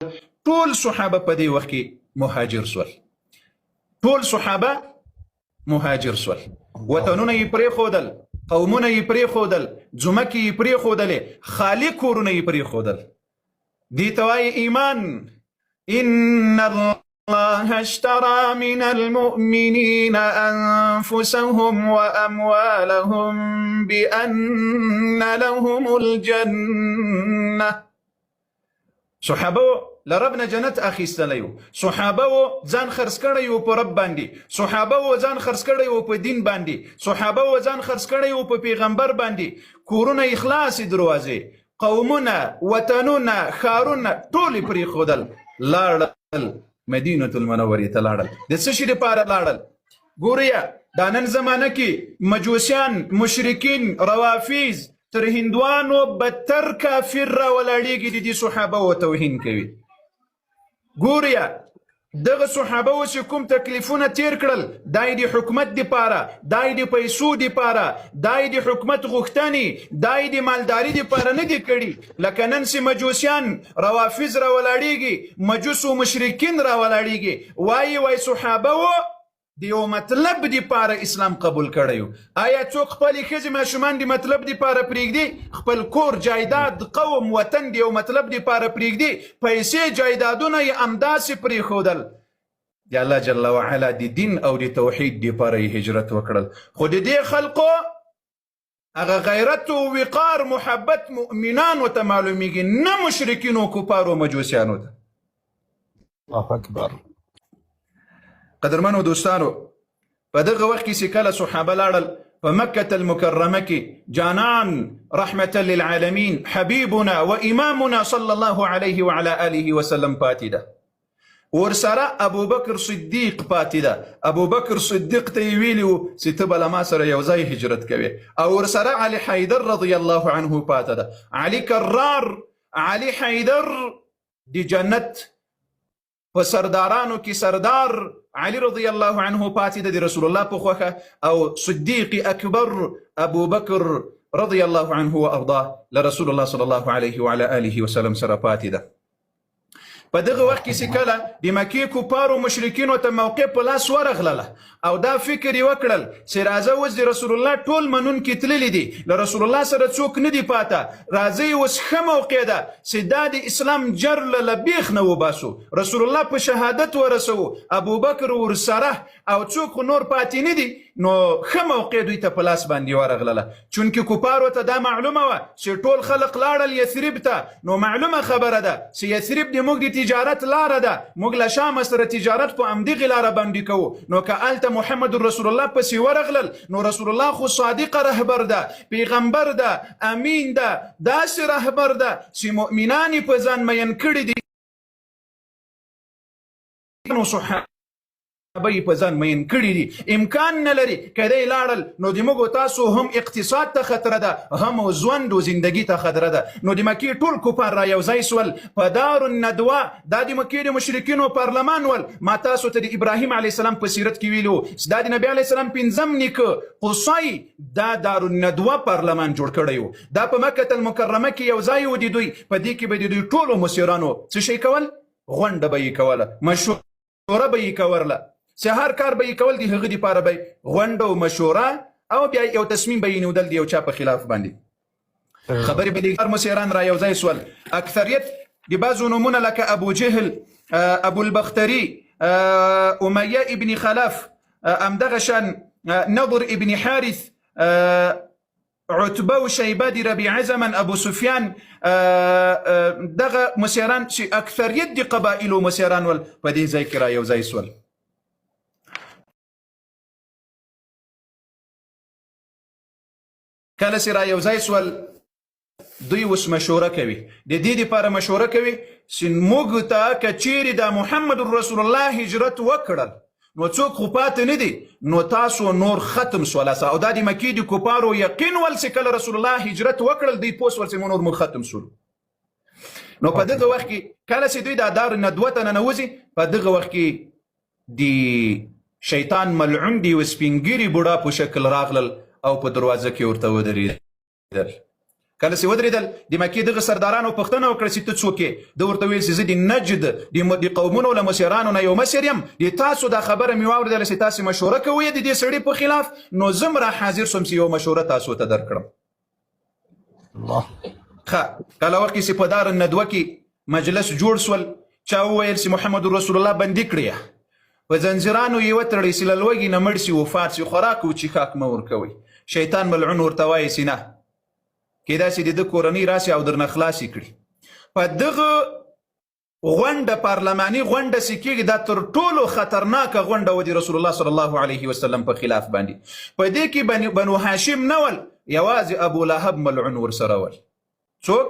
ټول صحابه په دې وخت کې مهاجر سول، ټول صحابه مهاجر سول، وطنونه یې پرېښودل، قومونه یې پرېښودل، ځمکې یې پرېښودلې، خالي کورونه یې پرېښودل. دې ته وایي ایمان. ان الله اشترى من المؤمنين أنفسهم وأموالهم بأن لهم الجنة. صحابه لربنا جنت اخیستلی وو، صحابه ځان خرڅ کړی وو په رب باندې، صحابه ځان خرڅ کړی وو په دین باندې، صحابه ځان خرڅ کړی وو په پیغمبر باندې. کورونه اخلاص دروازې، قومونه، وطنونه، ښارونه ټول یې پرېښودل، لاړل مدینة المنورې ته لاړل. د څه شي دپاره لاړل؟ ګوریا دا نن زمانه کې مجوسیان، مشرکین، روافیز تر هندوانو بدتر کافر راولاړېږي، د دې صحابه و توهین کوي. ګوریا دغه صحابه و چې کوم تکلیفونه تیر کړل، دا یې د حکومت دپاره، دا یې د پیسو دپاره، دا یې د حکومت غوښتنې، دا یې د مالداري دپاره نه دي کړي. لکه نن چې مجوسیان، روافظ راولاړېږي، مجوس و مشرکین راولاړېږي، وایي صحابه و د یو مطلب دپاره اسلام قبول کړی. آیا څوک خپلې ښځې ماشومان د مطلب دپاره پرېږدي؟ خپل کور، جایداد، قوم، وطن د یو مطلب دپاره پرېږدي؟ پیسې، جایدادونه یې همداسې پرېښودل. د الله جل وعلا د دین او د توحید دپاره یې هجرت وکړل. خو د دې خلقو هغه غیرت و وقار، محبت مؤمنانو ته معلومیږي، نه مشرکینو، کفارو، مجوسیانو ته. الله اکبر. قدرمنو دوستانو، په دغه وخت کې چې کله صحابه لاړل په مکة المکرمه کې، جانان رحمة للعالمین حبیبنا و امامنا صلی الله علیه وعلى آله وسلم پاتې ده. ورسره ابوبکر صدیق پاتې ده. ابوبکر صدیق ته یې ویلي وو چې ته به له ما سره یو ځای هجرت کوې. او ورسره علي حیدر رضی الله عنه پاتې ده. علي کرار، علي حیدر د جنت په سردارانو کې سردار علي رضی الله عنه پاتې ده، د رسول الله په خوښه. او صدیق اکبر ابو بکر رضی الله عنه وارضاه له رسول الله صلی الله علیه وعلى آله وسلم سره پاتې ده. په دغه وخت کې چې کله د مکې کفارو مشرکینو ته موقع په لاس ورغلله او دا فکر یې وکړل چې راځه اوس د رسول الله ټول منونکي تللي دي، له رسول الله سره څوک نه دي پاته، راځئ اوس ښه موقع ده چې دا د اسلام جر له لبیخ نه وباسو، رسول الله په شهادت ورسوو، ابوبکر ورسره او څوک نور پاتې نه دي. نو ښه موقع دوی ته په لاس باندې ورغلله، چونکې کفارو ته دا معلومه وه چې ټول خلق لاړل یثرب ته. نو معلومه خبره ده چې یثرب د موږ د تجارت لاره ده، موږ له شام سره تجارت په همدغې لاره باندې کوو. نو که هلته محمد رسول الله پسې ورغلل، نو رسول الله خو صادق رهبر ده، پیغمبر ده، امین ده، داسې رهبر ده چې مؤمنان یې په ځان مین کړي دي. نو صحابه په ځان مین کړي دي، امکان نه لري که دی لاړل نو د موږ تاسو هم اقتصاد ته خطره ده، هم ژوند و زندګي ته خطره ده. نو د مکې ټول کفار را یو ځای سول په دار الندوه، دا د مکې د مشرکینو پارلمان ول. ما تاسو ته د ابراهیم علیه السلام په سیرت کې ویلو دا د نبي علیه السلام پنځم نیکه قصی دا دار الندوه پارلمان جوړ کړی و. دا په مکة المکرمه کې یو ځای و د دوی، په دې کې به د دوی ټولو مشرانو څه شی کول؟ غونډه به یې کوله، مشوره به یې کوله، هر کار به یې کول، د هغه دپاره به غونډه او مشوره او بیا یو تصمیم به یې نیودل د یو چا په خلاف باندې. خبرې به د مشران را یو ځای سول. اکثریت د بعضو نومونه لکه ابو جهل، ابو البختري، امیه ابن خلف، همدغه شان نضر ابن حارث، عتبه و شیبه د ربیعه زمن، ابو سفیان، دغه مشران چې اکثریت د قبایلو مشران ول په دې ځای کې را یو ځای سول. کله چې را یو ځای سول دوی اوس مشوره کوي، د دې دپاره مشوره کوي چې موږ ته که چیرې د محمد رسول الله هجرت وکړل نو څوک خو پاتې نه دي، نو تاسو نور ختم سولاسه. او دا د مکې د کفارو یقین ول چې کله رسول الله هجرت وکړل دوی پوس ول چې نور موږ ختم سولو. نو په دغه وخت کې کله چې دوی د دار ندوه ته ننوځي، په دغه وخت کې د شیطان ملعون د یو سپین ږیري بوډا په شکل راغلل او په دروازه کې ورته ودرېدل. کله چې ودرېدل د مکې دغه سردارانو پوښتنه وکړه چې ته څوک یې؟ ده ورته ویل چې زه د نجد د قومونو له مشرانو نه یو مشر یم، د تاسو دا خبره مې واورېدله چې تاسې مشوره کوئ د دې سړي په خلاف، نو زه هم را حاضر سوم چې یو مشوره تاسو ته درکړم. الله. کله وخت چې په دار الندوه کې مجلس جوړ سول، چا وویل چې محمد رسول الله بندي کړی، په زنځیرانو یې وتړئ چې له لوږې نه مړ شي وفات شي، خوراک و څښاک مه ورکوئ. شیطان ملعون ورته وایي چې نه، کیدای شي د ده کورنۍ راسي او درنه خلاصې کړي. په دغه غونډه پارلماني غونډه چې کېږي دا تر ټولو خطرناکه غونډه وه د رسول الله صلی الله علیه وسلم په خلاف باندې. په دې کې بنو هاشم نه ول، یوازې ابو لهب ملعون ورسره ول. څوک؟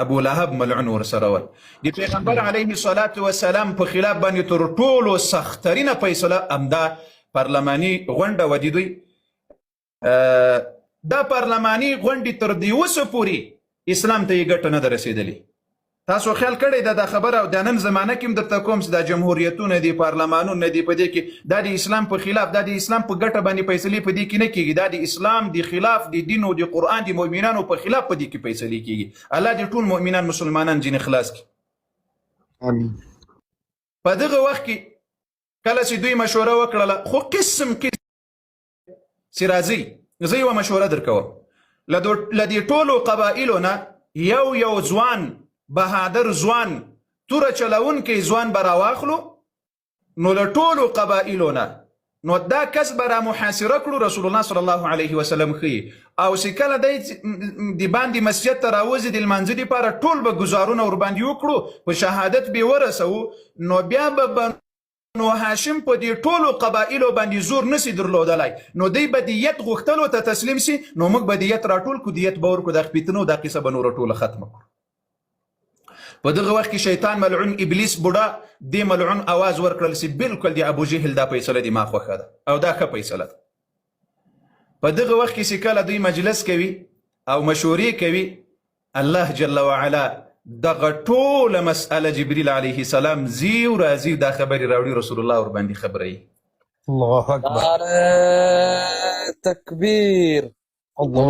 ابو لهب ملعون ورسره ول. د پیغمبر علیه الصلاة والسلام په خلاف باندې تر ټولو سخترینه فیصله همدا پارلماني غونډه وه د دوی. دا پارلماني غونډې تر دې اوسه پورې اسلام ته یې ګټه نه ده رسېدلې. تاسو خیال کړی دا خبره او د نن زمانه کې هم درته کوم چې دا جمهوریتونه دي، پارلمانونه دي، په دې کې دا د اسلام په خلاف، دا د اسلام په ګټه باندې فیصلې په دې کې نه کېږي، دا د اسلام د خلاف، د دین او د قرآن د مؤمنانو په خلاف په دې کې فیصلې کېږي. الله دې ټول مؤمنان مسلمانان ځینې خلاص کړي. امين. په دغه وخت کې کله چې دوی مشوره وکړله، خو قسم چې راځئ زه یوه مشوره درکوم، له دې ټولو قبایلو نه یو ځوان، بهادر ځوان، توره چلونکی ځوان به راواخلو، نو له ټولو قبایلو نه نو دا کس به را محاصره کړو. رسول الله صلی الله علیه وسلم ښیي، او چې کله دی د باندې مسجد ته راوځي د لمانځه دپاره، ټول به ګزارونه ورباندې وکړو، په شهادت به ورسوو، نو بیا به نو هاشم په دې ټولو قبایلو باندې زور نسی درلودلی، نو دی به دیت غوښتلو ته تسلیم سي، نو موږ به دیت راټول کړو، دیت به ورکړو، دا خپېتنو دا قصه به نوره ټوله ختمه کړو. په دغه وخت کې شیطان ملعون ابلیس بوډا دې ملعون اواز ورکړل چې بالکل د ابو جهل دا فیصله دې ما خوښه ده او دا ښه فیصله ده. په دغه وخت کې چې کله دوی مجلس کوي او مشورې کوي، الله جل وعلا دغه ټوله مسأله جبریل علیه السلام زی و راځي دا خبرې راوړي، رسول الله ورباندې خبروي. الله اکبر. نعره تکبیر. الله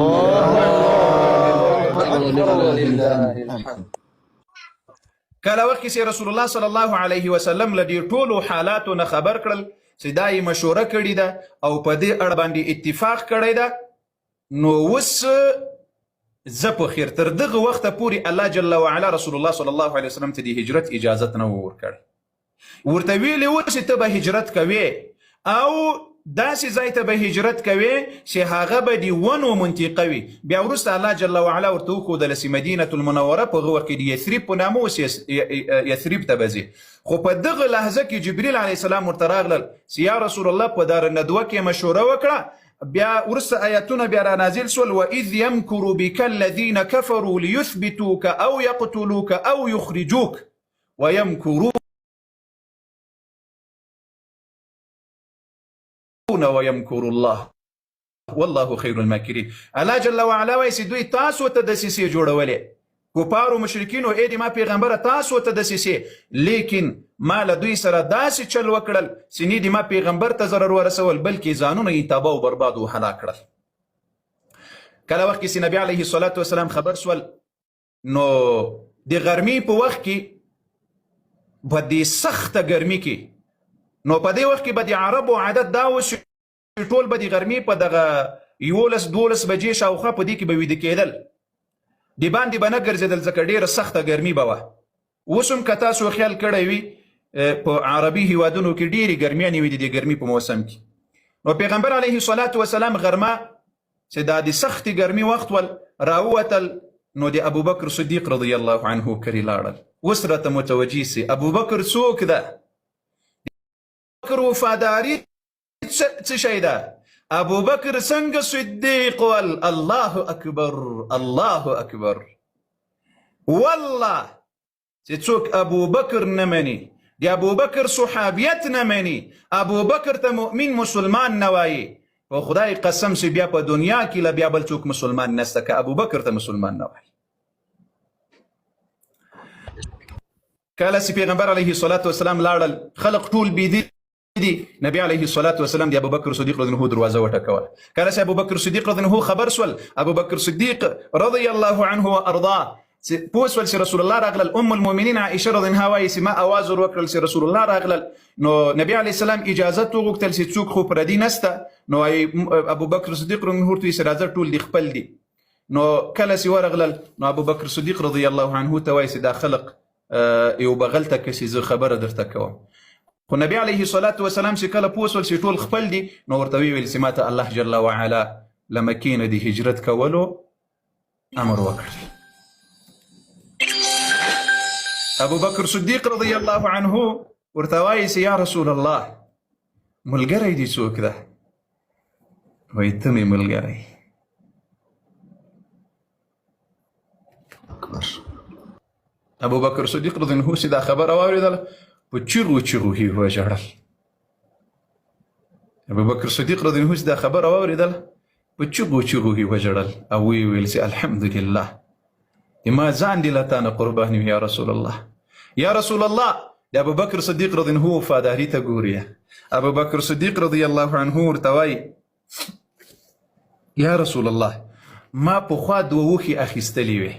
اکبر. کله وخت کې رسول الله صلی الله علیه وسلم له دې ټولو حالاتو نه خبر کړل چې دا یې مشوره کړې ده او په دې اړه باندې اتفاق کړی ده، نو اوس زه په خیر تر دغه وخته پورې الله جل وعلا رسول الله صلی الله علیه وسلم ته د هجرت اجازت نه و ورکړی. ورته ویلي و چې ته به هجرت کوې او داسې ځای ته به هجرت کوې چې هغه به د ونو منطقه وي. بیا وروسته الله جل وعلا ورته وښودله چې مدینة المنوره په هغه وخت کې د یثریب په نامه اوس یثریب ته به ځي. خو په دغه لحظه کې جبریل علیه السلام ورته راغلل چې یا رسول الله په دار الندوه کې مشوره وکړه. بیا ورسته آیاتونه بیا را نازل سول، وَإِذْ يَمْكُرُ بِكَ الَّذِينَ كَفَرُوا لِيُثْبِتُوكَ أَوْ يَقْتُلُوكَ أَوْ يُخْرِجُوكَ وَيَمْكُرُونَ وَيَمْكُرُ اللَّهُ وَاللَّهُ خَيْرُ الْمَاكِرِينَ. الله جل وعلا وایي چې دوی تاسو ته دسیسې جوړولې، کفارو مشرکینو، ای د ما پیغمبره تاسو ته دسیسې، لیکن ما له دوی سره داسې چل وکړل چې نه د ما پیغمبر ته ضرر ورسول بلکې ځانونه یې تباه و برباد و هلاک کړل. کله وخت کې چې نبي علیه الصلاة والسلام خبر سول، نو د غرمې په وخت کې په دې سخته ګرمي کې، نو په دې وخت کې به د عربو عادت دا و چې ټول به د غرمې په دغه 11-12 بجې شاوخوا په دې کې به ویده کېدل، د باندې به نه ګرځېدل ځکه ډېره سخته ګرمي به وه. اوس هم که تاسو خیال کړی وي په عربي هیوادونو کې ډېرې ګرمیانې وي د دې ګرمي په موسم کې. نو پیغمبر علیه الصلاة والسلام غرمه چې دا د سختې ګرمي وخت ول راووتل، نو د ابوبکر صدیق رضی الله عنه کرې لاړل. اوس راته متوجه سي ابوبکر څوک ده؟ ابوبکر وفاداري څه شی ده؟ ابوبکر څنګه صدیق ول؟ الله اکبر الله اکبر. والله چې څوک ابوبکر نه مني، د ابوبکر صحابیت نه مني، ابوبکر ته مؤمن مسلمان نه وایي، په خدای قسم چې بیا په دنیا کې له بیا بل څوک مسلمان نسته که ابوبکر ته مسلمان نه وایي. کله چې پیغمبر علیه الصلاة والسلام لاړل، خلق ټول بیدې دي نبی علیه الصلاة والسلام د ابوبکر صدیق رضی الله عنه دروازه وټکوله. کله چې ابوبکر صدیق رضی الله عنه خبر سول، ابوبکر صدیق رضی الله عنه وارضاه پوه سول چې رسول الله راغلل. ام المؤمنین عائشه رضی الله عنها وایي چې ما اواز ور وکړل چې رسول الله راغلل. نو نبی علیه السلام اجازه وغوښتل چې څوک خو پردي نسته. نو ابوبکر صدیق رضی الله عنه ورته چې راځه ټول دي خپل دي. نو کله چې ورغلل نو ابوبکر صدیق رضی الله عنه ته وایي چې دا خلق یو بغل ته کسي زه خبره درته کوم. خو نبی علیه الصلاة والسلام چې کله پوه سول چې ټول خپل دي نو ورته ویل چې ماته الله جل وعلا له مکې نه د هجرت کولو امر وکړ. ابوبکر صدیق رضی الله عنه ورته وایي چې یا رسول الله ملګری دې څوک ده؟ وایي ته مې ملګری. ابوبکر صدیق رضی الله عنه چې دا خبره واورېدله په چیغو چیغو یې وژړل. ابوبکر صدیق رضی الله عنه چې دا خبره واورېدله په چیغو چیغو یې وژړل او ویې ویل چې الحمدلله ما ځان دې له تا نه قربان یم یا رسول الله. یا رسول الله د ابوبکر صدیق رضی الله عنه وفاداري ته ګورې. ابوبکر صدیق رضی الله عنه ورته وایي یا رسول الله ما پخوا دوه اوښې اخیستلې وې،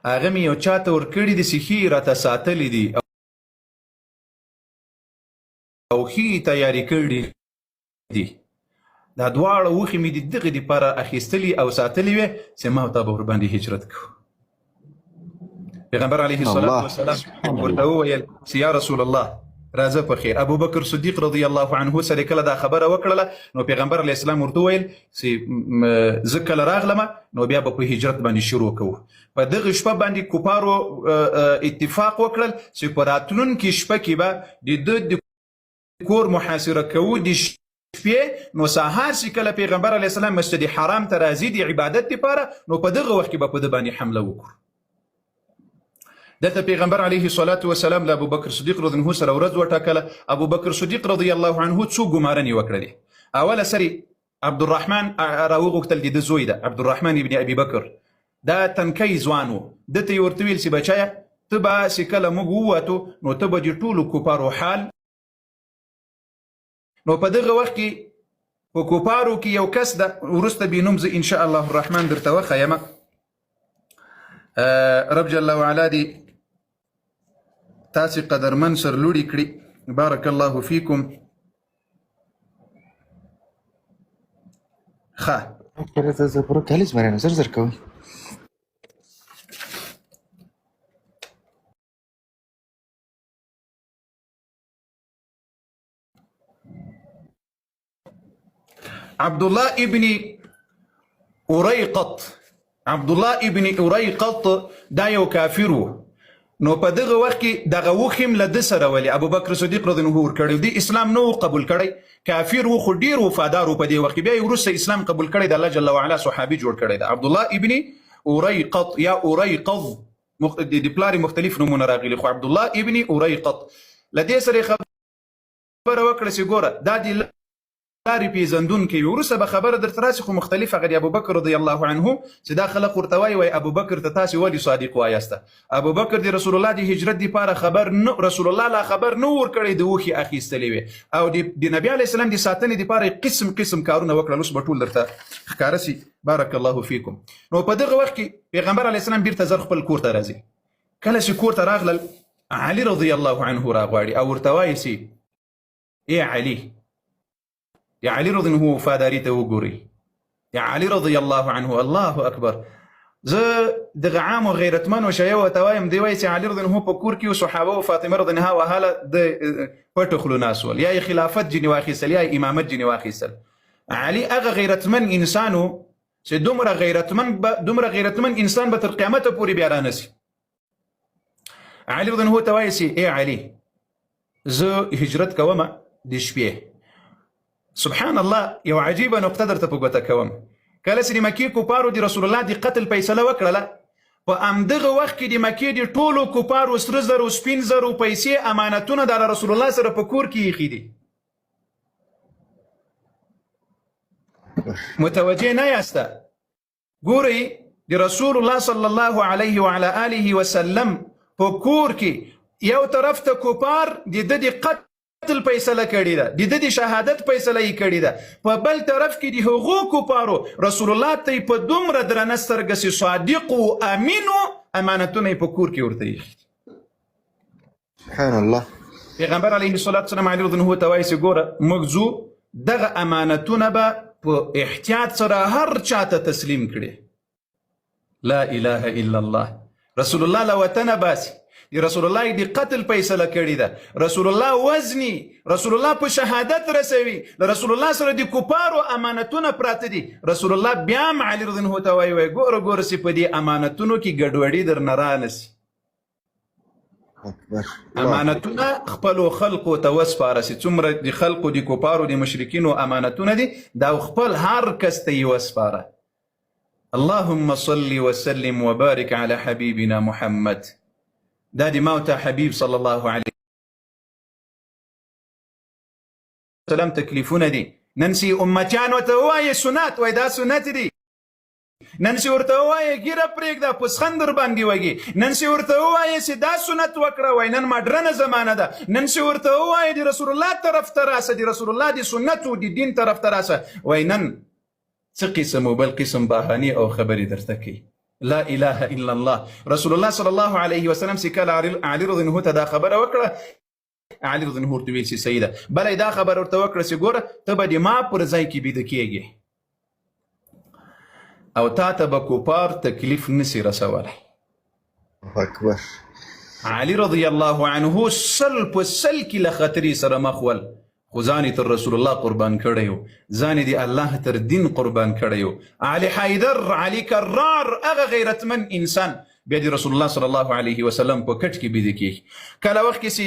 هغه مې یو چاته ورکړي دي چې ښې راته ساتلي دي او ښې تیارې کړي دي. دا دواړه اوښې مې د دغې دپاره اخیستلي او ساتلي وې چې ما او تا به ورباندې هجرت کوو. پیغمبر علیه الصلاة والسلام ورته وویل چې یا رسول الله راځه په خیر. ابوبکر صدیق رضی الله عنه سره کله دا خبره وکړله نو پیغمبر علیه السلام ورته وویل چې زه کله راغلمه نو بیا به په هجرت باندې شروع کوو. په دغه شپه باندې کفارو اتفاق وکړل چې په راتلونکې شپه کې به د ده د کور محاصره کوو د شپې. نو سهار چې کله پیغمبر علیه السلام مسجد حرام ته راځي د عبادت لپاره نو په دغه وخت کې به په ده باندې حمله وکړو. دلته پیغمبر علیه الصلاة والسلام له ابوبکر صدیق رضی الله عنه سره ورځ وټاکله. ابوبکر صدیق رضی الله عنه څو ګمارنې وکړلې. اوله سري عبدالرحمن راوغوښتل د ده زوی ده عبدالرحمن ابن ابي بکر، دا تنکی ځوان و. ده ته یې ورته ویل چې بچیه ته به چې کله موږ ووتو نو ته به د ټولو کفارو حال. نو په دغه وخت کې په کفارو کې یو کس ده وروسته بې نوم زه انشاء الله الرحمن درته وښیمه. رب جل وعلا دې تاسې قدرمن سرلوړي کړي. بارک الله فیکم. ښه عبدالله ابن اریقط، عبدالله ابن اریقط دا یو کافر و. نو په دغه وخت کې دغه اوښ هم له ده سره ولې ابوبکر صدیق رضی الله عنه ورکړی. دی اسلام نه و قبول کړی، کافر و خو ډېر وفادار و په دې وخت کې. بیا یې وروسته اسلام قبول کړی د الله جل وعلا صحابي جوړ کړی ده عبدالله ابن اریقط یا اریقظ. د پلار مختلف نومونه راغلي خو عبدالله ابن اریقط. له دې سره خبره وکړه چې ګوره دا د لارې پیژندونکی وي. وروسته به خبره درته راسي خو مختلف هغه د ابوبکر رضی الله عنه چې دا خلق ورته وایي ابوبکر ته تاسې ولې صادق وایسته؟ ابوبکر د رسول الله د هجرت دپاره خبر نه، رسول الله لا خبر نه ورکړی د اوښې اخیستلې وې او د نبي علیه السلام د ساتنې دپاره قسم قسم کارونه وکړل. اوس به ټول درته ښکاره سي. بارک الله فیکم. نو په دغه وخت کې پیغمبر علیه السلام بیرته زر خپل کور ته راځي. کله چې کور ته راغلل علي رضی الله عنه راغواړي او ورته وایي چې ای علي، یا علي رضی الله عنه وفاداري ته وګورئ. یا علي رضی الله عنه الله اکبر. زه دغه عام و غیرتمن و شیعه ورته وایم دی وایي چې علي رضی الله عنه په کور کې صحابه و فاطمه رضی الله عنها وهله د پټو خلو ناست ول، یا یې خلافت ځینې واخیستل یا یې امامت ځینې واخیستل. علي هغه غیرتمن انسان و چې دومره غیرتمن انسان به تر قیامته پورې بیا رانسي. علي رضی الله عنه ته وایي چې ای علي زه هجرت کوم د شپې. سبحان الله یو عجیبه نقطه درته په ګوته کوم. کله چې د مکې کفارو د رسول الله د قتل فیصله وکړله په همدغه وخت کې د مکې د ټولو کفارو سره زرو سپین زرو پیسې امانتونه د رسول الله سره په کور کې ایښي دي. متوجه نه یاسته؟ ګورئ د رسول الله صلی الله علیه وعلى آله وسلم په کور کې یو طرف ته کفار د ده د قتل قتل فیصله کړې ده، د د شهادت فیصله یې کړې ده. په بل طرف کې د هغو کفارو رسول الله ته په دومره درنه سترګه چې صادق و امین و، امانتونه یې په کور کې ورته ایښي. سبحان الله. پیغمبر علیه الصلاة والسلام علي رضی الله ته وایي چې ګوره موږ ځو، دغه امانتونه به په احتیاط سره هر چاته تسلیم کړي. لا اله الا الله. رسول الله له وطنه باسي، رسول الله د قتل فیصله کړې ده، رسول الله وزني، رسول الله په شهادت رسوي، رسول الله سره د کفارو امانتونه پراته دي. رسول الله بیا هم علي رضی الله ته وایي ګوره ګوره چې په دې امانتونو کې ګډوډي درنه رانسي. امانتونه خپلو خلقو ته وسپاره چې څومره د خلقو د کفارو د مشرکینو امانتونه دي دا خپل هر کس ته یې وسپاره. اللهم صل وسلم وبارك على حبيبنا محمد. دا د موت حبیب صلی الله علیه وسلم تکلیفونه دي. نن چې امتیانو ته ووایې سنت، وایي دا سنت دي. نن چې ورته ووایې ږیره پرېږده پسخن در باندې وږي. نن چې ورته ووایې چې دا سنت وکړه، وایي نن ماډرنه زمانه ده. نن چې ورته ووایې د رسول الله طرف ته راسه، د رسول الله د سنتو د دین طرف ته راسه، وایي نن څه قسم و بل قسم بهانې او خبرې درته کوي. لا اله الا الله. رسول الله صلی الله علیه وسلم چې کله علي رضی الله ته دا خبره وکړه، علي رضی الله ورته ویل چې سیده بله دا خبره ورته وکړه چې ګوره ته به د ما پر ځای کې بیده کېږې او تا ته به کفار تکلیف نسي رسولی. اکبر. علي رضی الله عنه سل په سل کې له خطرې سره مخ ول، خو ځان یې تر رسول الله قربان کړی و، ځان یې د الله تر دین قربان کړی و. علي حیدر، علي کرار، هغه غیرتمن انسان بیا د رسول الله صلی الله علیه وسلم په کټ کې بیده کېږي. کله وخت کې چې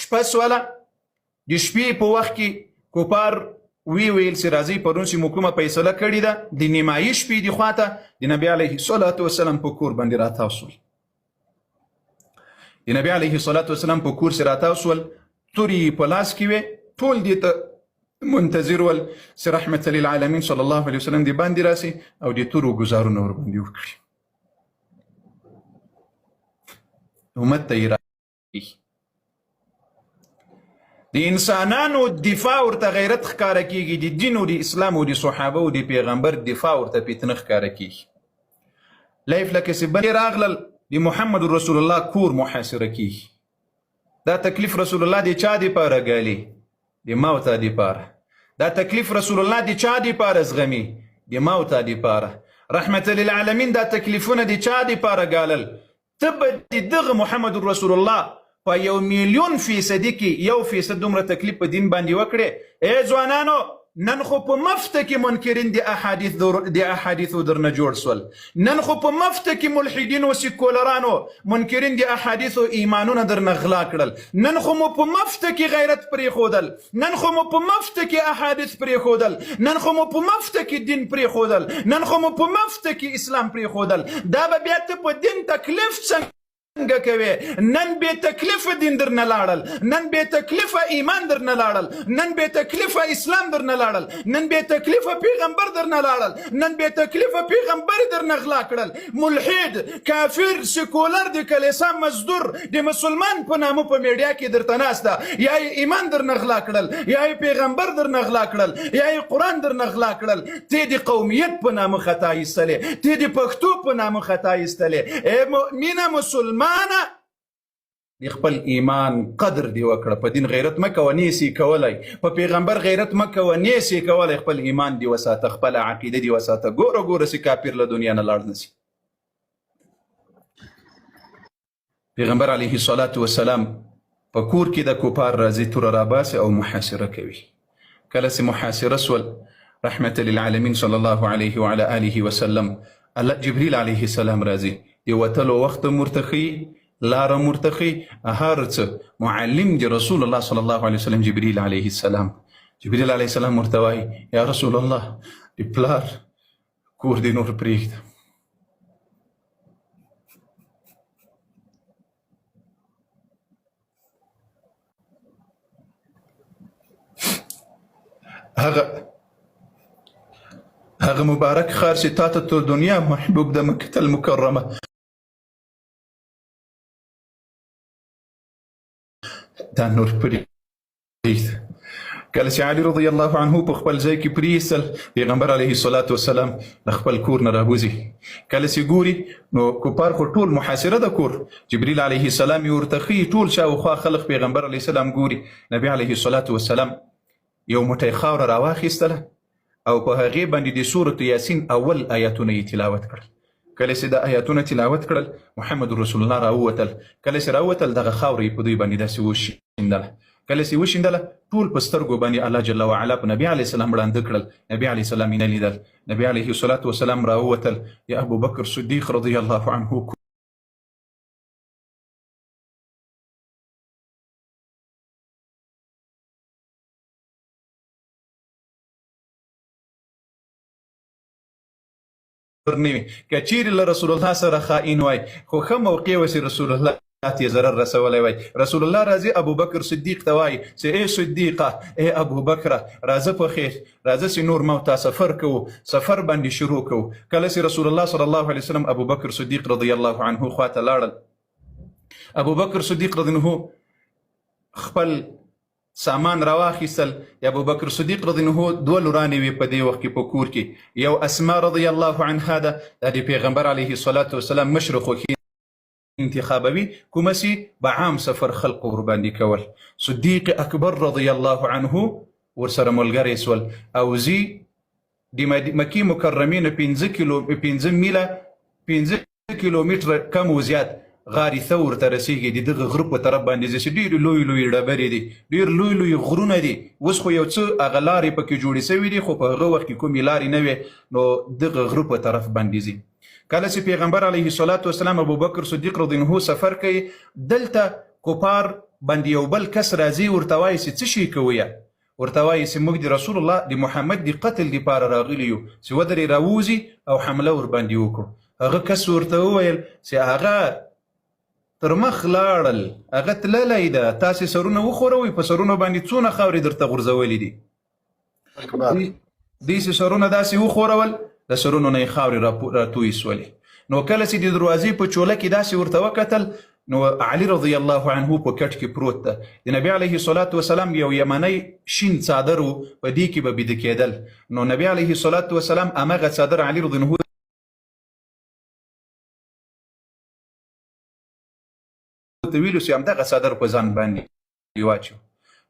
شپه سوله، د شپې په وخت کې کفار ویل چې راځئ پرون چې موږ کومه فیصله کړې ده د نیمایي شپې د خواته د نبي علیه الصلاة والسلام په کور باندې راتاو شول. د نبي علیه الصلاة والسلام په کور چې راتاو شول، تورې په لاس کې وې، ټول دې ته منتظر ول چې رحمت للعالمین صلی الله علیه وسلم د باندې راسي او د تورو ګزارونه ورباندې وکړي. امت ته یې د انسانانو دفاع ورته غیرت ښکاره کېږي، د دین او د اسلام او د صحابه او د پیغمبر دفاع ورته فتنه ښکاره کېږي. لایف لکه چې بلې راغلل د محمد رسول الله کور محاصره کېږي. دا تکلیف رسول الله د چا دپاره ګالي؟ د موته دپاره. دا تکلیف رسول الله د چا دپاره زغمي؟ د موته دپاره. رحمت للعالمین دا تکلیفونه د چا دپاره ګالل؟ ته به د دغه محمد رسول الله په 1,000,000% کې 1% دومره تکلیف په دین باندې وکړې. ای ځوانانو، نن خو په مفته کې منکرین د احادیثو درنه جوړ سول. نن خو په مفته کې ملحدین او سیکولرانو منکرین د احادیثو ایمانونه درنه غلا کړل. نن خو مو په مفته کې غیرت پرېښودل، نن خو مو په مفته کې احادیث پرېښودل، نن خو مو په مفته کې دین پرېښودل، نن خو مو په مفته کې اسلام پرېښودل. دا به بیا ته په دین تکلیف څنګه کوي؟ نن بې تکلیفه دین درنه لاړل، نن بې تکلیفه ایمان درنه لاړل، نن بې تکلیفه اسلام درنه لاړل، نن بې تکلیفه پیغمبر درنه لاړل، نن بې تکلیفه پیغمبر درنه غلا کړل. ملحد، کافر، سیکولر، د کلیسا مزدور د مسلمان په نامه په میډیا کې درته ناسته، یا یې ایمان درنه غلا کړل، یا یې پیغمبر درنه غلا کړل، یا یې قرآن درنه غلا کړل. ته د قومیت په نامه خطا ایستلې، ته د پښتو په نامه خطا ایستلې. ای مؤمنه مسلمان، د خپل ایمان قدر دی وکړه. په دین غیرت مه کوه، نیسي کولی. په پیغمبر غیرت مه کوه، نیسي کولی. خپل ایمان دی وساته، خپل عقیده دی وساته. ګوره ګوره چې کافر له دنیا نه لاړ نسي. پیغمبر علیه الصلاة والسلام په کور کې د کفار راځي، توره راباسي او محاصره کوي. کله چې محاصره سول، رحمت للعالمین صلی الله علیه وعلى آله وسلم، الله جبریل علیه السلام راځي، د وتلو وخت مرتخي، لاره مرتخي، هر څه معلم دی رسول الله صلی الله علیه وسلم جبریل علیه السلام. جبریل علیه السلام ورته وایي یا رسول الله، د پلار کور دې نور پرېږده. هغه مبارک ښار چې تا ته تر دنیا محبوب د مکة المکرمه، دا نور پرېږده. کله چې علي رضی الله عنه په خپل ځای کې پریستل پیغمبر علیه الصلاة والسلام د خپل کور نه راوځي کله چې ګوري نو کفار خو ټول محاصره د کور جبریل علیه السلام یې ورته ښیي ټول شاوخوا خلق پیغمبر علیه السلام ګوري نبی علیه الصلاة والسلام یو موټی خاوره راواخیستله او په هغې باندې د سورة یاسین اول آیاتونه یې تلاوت کړل کله چې د آیاتونه تلاوت کړل محمد رسول الله راووتل کله چې راووتل دغه خاوره یې په دوی باندې داسې وشیندله کله چې وشیندله ټول په سترګو باندې الله جل وعلا په نبي علیه السلام ړانده کړل نبي علیه السلام یې نه لیدل نبي علیه الصلاة والسلام راووتل یا ابوبکر صدیق رضی الله عنه که چیرې له رسول الله سره خائن وای خو ښه موقع وسي رسول الله ته ضرر رسولی وای رسول الله راځي ابوبکر صدیق ته وای چې ای صدیقه ای ابوبکره راځه په خیر راځه چې نور موته سفر کوو سفر باندې شروع کوو کله چې رسول الله صلی الله علیه وسلم ابوبکر صدیق رضی الله عنه خواته لاړل ابوبکر صدیق رضی الله خپل سامان راواخیستل ابوبکر صدیق رضی الله دوه لورانې وې په دې وخت کې په کور کې یو اسما رضی الله عنها ده د پیغمبر علیه الصلاة والسلام مشر خوښي انتخابوي کومه سي به عام سفر خلق ورباندې کول صدیق اکبر رضی الله عنه ورسره ملګری سول او زی د مکې مکرمې نه 5 میله 5 کیلومتره کم و زیات غاري ثور ته رسیږي د دغه غره په طرف باندې چې ډېرې لوی لوی ډبرې دي ډېر لوی لوی غرونه دي اوس خو یو څه هغه لارې پکې جوړې سوي دي خو په هغه وخت کې کومې لارې نه وې نو دغه غره په طرف باندې ځي کله چې پیغمبر علیه الصلاة والسلام ابوبکر صدیق رضی الله سفر کوي دلته کفار باندې یو بل کس راځي ورته وایي چې څه شی کوئ ورته وایي چې موږ د رسول الله د محمد د قتل دپاره راغلي یو چې ودرې راووځي او حمله ورباندې وکړو هغه کس ورته وویل چې هغه تر مخ لاړل هغه تللی ده تاسې سرونه وښوروئ په سرونو باندې څونه خاورې درته غورځولي دي داسې سرونه داسې وښورول د سرونو نه یې خاورې راتویې سولې نو کله چې د دروازې په چوله کې داسې ورته وکتل نو علي رضی الله عنه په کټ کې پروت ده د نبي علیه الصلاة والسلام یو یمنی شین څادر و په دې کې به بیده کېدل نو نبي علیه الصلاة والسلام همغه څادر علي رضی الله ته ویلو چې همدغه څادر په ځان باندې واچو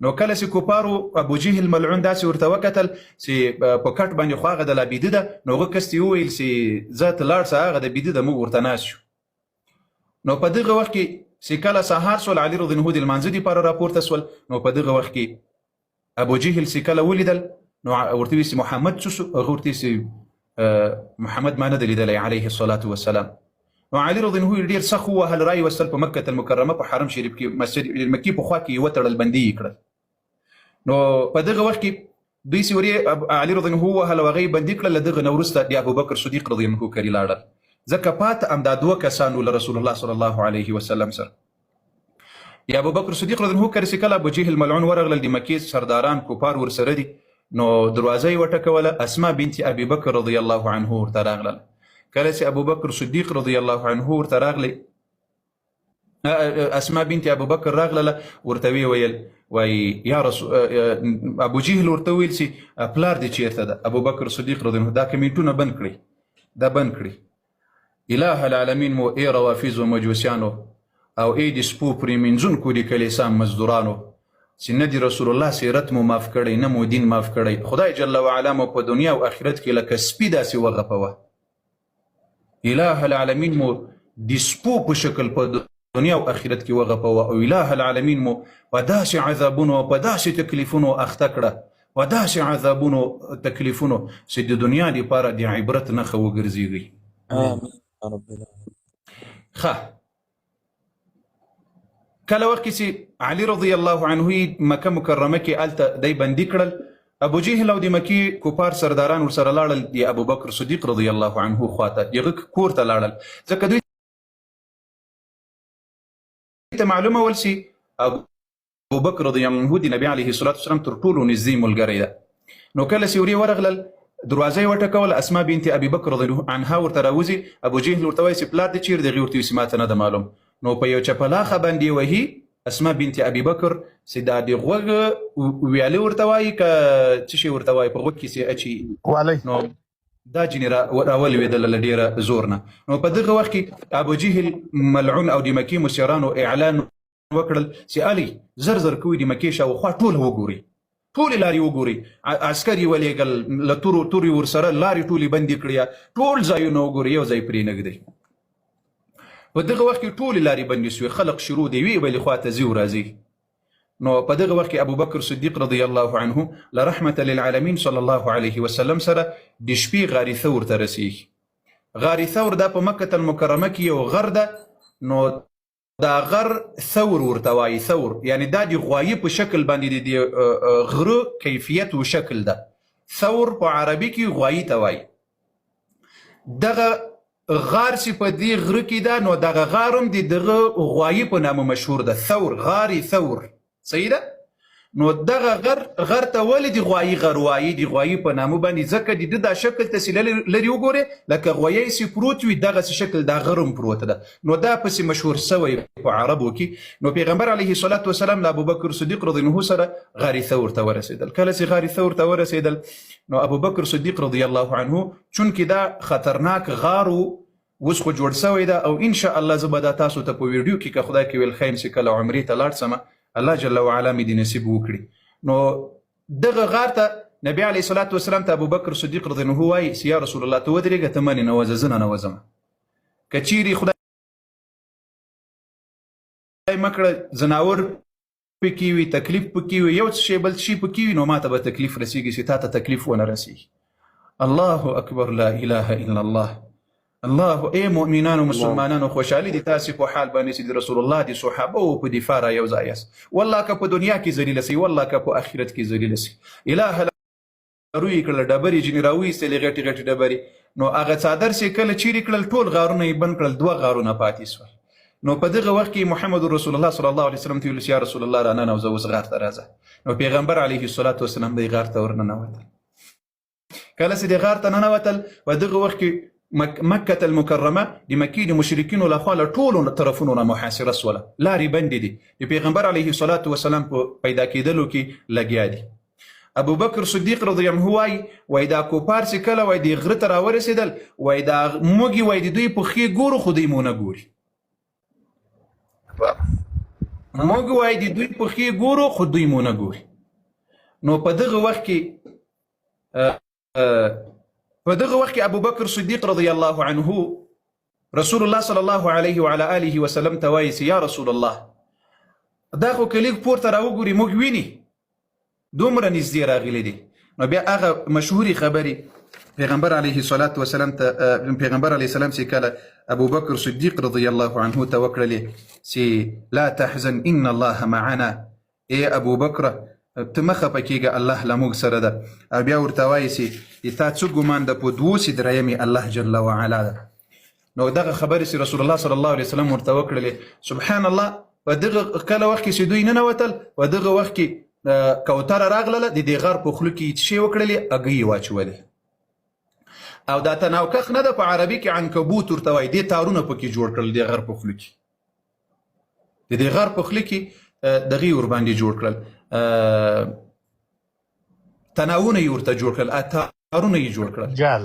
نو کله چې کفارو ابو جهل ملعون داسې ورته وکتل چې په کټ باندې خو هغه د لا بیده ده نو هغه کس ته یې وویل چې زه ته لاړ شه هغه د بیده ده موږ ورته ناست شو نو په دغه وخت کې چې کله سهار سول علي رضی الله د لمانځه دپاره راپورته سول نو په دغه وخت کې ابو جهل چې کله ولیدل نو ورته ویل چې محمد څه شو هغه ورته چې محمد ما نه ده لیدلی علیه الصلاة والسلام نو علي رضی الله ډېر سخت ووهل رایې وستل په مکة المکرمه په حرم شریف کې مسجد مکې په خوا کې یې وتړل بندي یې کړل نو په دغه وخت کې دوی چې ورې علي رضی الله ووهل او هغه یې بندي کړل له دغه نه وروسته د ابوبکر صدیق رضی الله کرې لاړل ځکه پاته همدا دوه کسانو له رسول الله صلی الله علیه وسلم سره یا ابوبکر صدیق رضی الله کرې چې کله ابو جهل ملعون ورغلل د مکې سرداران کفار ورسره دي نو دروازه یې وټکوله اسما بنت ابي بکر رضی الله عنه ورته راغلل کله چې ابوبکر صدیق رضی الله عنه ورته راغلی اسما بنت ابوبکر راغله ورته ویل وایي یا رسول ابو جهل ورته ویل چې پلار دې چیرته ده ابوبکر صدیق رضی الله دا کمیټونه بند کړي دا بند کړي اله العالمین مو ای روافیز و مجوسیانو او ای د سپو پرې منځونکو د کلیسا مزدورانو چې نه د رسول الله سیرت مو معاف کړی نه مو دین معاف کړی خدای جل وعلا مو په دنیا او آخرت کې لکه سپي داسې وغپوه اله العالمین مو د سپو په شکل په دنیا او آخرت کې وغپوه او اله العالمین مو په داسې عذابونو او په داسې تکلیفونو اخته کړه په داسې عذابونو تکلیفونو چې د دنیا لپاره د عبرت نښه وګرځېږي آمين يا رب العالمين ښه کله وخت کې چې علي رضی الله عنه مکه مکرمه کې هلته دی بندي کړل ابو جهل او د مکې کفار سرداران ورسره لاړل د ابوبکر صدیق رضی الله عنه خواته هغه کور ته لاړل ځکه دوی ته معلومه ول چې ابوبکر رضی الله عنه د نبي علیه الصلاة والسلام تر ټولو نږدې ملګری ده نو کله چې ورې ورغلل دروازه یې وټکول اسما بنت ابي بکر رضی الله عنها ورته راوځي ابو جهل ورته وایي چې پلار دې چیرې دی هغې ورته وایي چې ماته نه ده معلوم نو په یو چپلاخه باندې وهي اسماء بنت ابي بکر چې دا د غوږ ویالې ورته وایي که څه شی ورته وایي په غوږ کې چې اچي وعلي نو دا جنې راولوېدله له ډېره زور نه. نو په دغه وخت کې ابو جهل ملعون او د مکې مشرانو اعلان وکړل چې علي زر زر کوي د مکې شاوخوا ټوله وګوري، ټولې لارې وګوري، عسکر یې ولېږل له تورې ورسره لارې ټولې بندې کړې، ټول ځایونه وګوري، یو ځای پرې نه ږدي. په دغه وخت کې ټولې لارې بندې سوې، خلق شروع د یوې بلې خوا ته ځي او راځي. نو په دغه وخت کې ابو بکر صدیق رضی الله عنه له رحمة للعالمین صلی الله علیه وسلم سره د شپې غار ثور ته رسیږي. غار ثور دا په مکة المکرمه کې یو غر ده. نو دا غر ثور ورته وایي، ثور یعنی دا د غوایي په شکل باندې د غره کیفیت و شکل ده. ثور په عربي کې غوایي ته وایي. دغه غار چې په دې غره کې ده نو دغه غار هم د دغه غوایي په نامه مشهور ده، ثور، غار ثور. صحیح ده؟ نو دغه غر ته ولې د غوایي غر وایي، د غوایي په نامه باندې، ځکه د ده دا شکل ته چې لرې وګورې لکه غویی چې پروت وي دغسې شکل دا غر هم پروته ده. نو دا پسې مشهور سوی په عربو کې. نو پیغمبر علیه الصلاة وسلام له ابوبکر صدیق رضی الله عنه سره غار ثور ته ورسېدل. کله چې غار ثور ته ورسېدل نو ابوبکر صدیق رضی الله عنه چونکې دا خطرناک غار اوس خو جوړ سوی ده او ان شاء الله زه به دا تاسو ته په ویډیو کې که خدای کوي الخیر چې کله عمرې ته لاړ سمه الله جل وعلا مې دې نصیب وکړي. نو دغه غار ته نبی علیه الصلاة وسلام ته ابوبکر صدیق رضی الله عنه وایي چې یا رسول الله ته ودرېږه، ته منې نوځه، زه نه نوځم. که چیرې خدای مه کړه ځناور پکې وي، تکلیف پکې وي، یو څه شی بل شي پکې وي، نو ما ته به تکلیف رسېږي چې تا ته تکلیف ونه رسېږي. الله اکبر، لا اله الا الله. الله ای مؤمنانو مسلمانانو خوشحالي دي تاسې په حال باندې چې د رسول الله د صحابه او په دفاع را یو ځای یاست. والله که په دنیا کې ذلیله سي، والله که په آخرت کې ذلیله سي. اله روی کړل ډبرې ځینې راویستلې غټې غټې ډبرې. نو هغه څادر چې کله چیرې کړل ټول غارونه یې بند کړل، 2 غارونه پاتې سول. نو په دغه وخت کې محمد رسول الله صلی الله علیه وسلم ته ویل یا رسول الله راننوځه اوس غار ته راځه. نو پیغمبر علیه الصلاة وسلام دی غار ته ورننوتل. کله چې د غار ته ننوتل په دغه وخت کې مکة المکرمه د مکې د مشرکینو لخوا له ټولو طرفونو نه محاصره سوله، لارې بندې دي، د پیغمبر علیه الصلاة وسلام په پیدا کېدلو کې لګیا دي. ابو بکر صدیق رضی الله عنه وایي دا کوپار چې کله وایي د غره ته راورسېدل، وایي دا موږ وایي د دوی پښې ګورو خو دوی مو نه ګوري. موږ وایي د دوی پښې ګورو خو دوی مو نه ګوري. نو په دغه وخت کې ابو بکر صدیق رضی الله عنه رسول الله صلی الله علیه وعلى آله وسلم ته وایي یا رسول الله دا خو که لږ پورته راوګوري موږ ویني دومره نږدې راغلی دي. نو بیا هغه مشهورې خبرې پیغمبر علیه الصلاة وسلام ته پیغمبر علیه السلام چې کله ابو بکر صدیق رضی الله عنه ته وکړلې چې لا تحزن ان الله معنا، ای ابو بکر ته مه خفه کېږه، الله له موږ سره ده. او بیا ورته وایي چې تا څه ګمان ده په 2 چې درېیمې الله جل وعلا ده. نو دغه خبرې چې رسول الله صلی الله علیه وسلم ورته وکړلې، سبحان الله په دغه کله وخت کې چې دوی ننوتل په دغه وخت کې کوتره راغله، د دې غار په خوله کې څه شی وکړلې، هګۍ یې واچولې. او دا تناوکخ نه ده، په عربي کې عنکبوت ورته وایي، دې تارونه پکې جوړ کړل د غار په خوله کې، د دې غار په خوله کې دغې ورباندې جوړ کړل، تناونه یې ورته جوړ کړل، تارونه یې جوړ کړل. جال